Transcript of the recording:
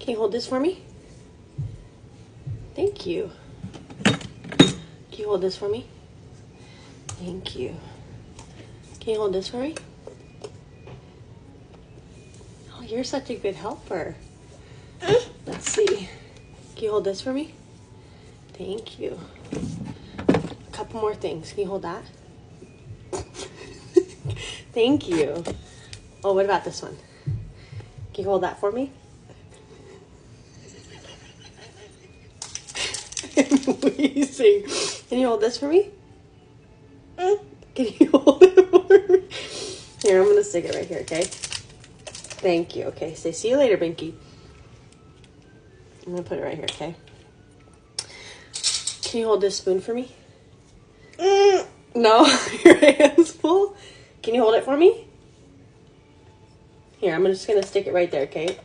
Can you hold this for me? Thank you. Can you hold this for me? Thank you. Can you hold this for me? Oh, you're such a good helper. Let's see. Can you hold this for me? Thank you. A couple more things. Can you hold that? Thank you. Oh, what about this one? Can you hold that for me? I'm wheezing. Can you hold this for me? Can you hold it for me? Here, I'm going to stick it right here, okay? Thank you. Okay, say see you later, Binky. I'm going to put it right here, okay? Can you hold this spoon for me? No, your hand's full. Can you hold it for me? Here, I'm just going to stick it right there, okay?